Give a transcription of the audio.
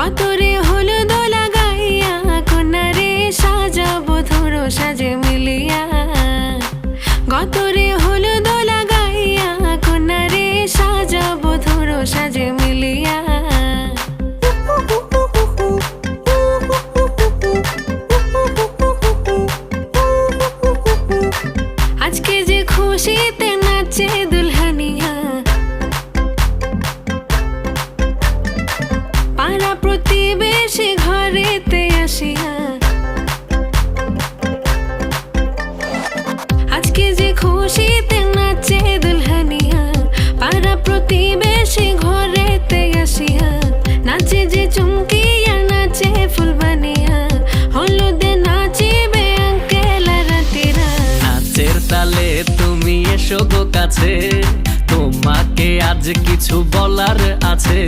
গতরে হলুদ লাগাইয়া কন্যারে সাজাবো ধরো সাজে মিলিয়া। গতরে হলুদ লাগাইয়া কন্যারে সাজাবো ধরো সাজে মিলিয়া। আজকে যে খুশিতে নাচে দুলহানিয়া, পাড়া প্রতিবেশী ঘরেতে আসিয়া। আজকে যে খুশিতে নাচে দুলহানিয়া, পাড়া প্রতিবেশী ঘরেতে আসিয়া। নাচে যে চুমকিয়া নাচে ফুলবানিয়া, হলুদে নাচিবে আঙ্কেল আর আন্টিরা। নাচের তালে তুমি এসো গো কাছে, তোমাকে আজ কিছু বলার আছে।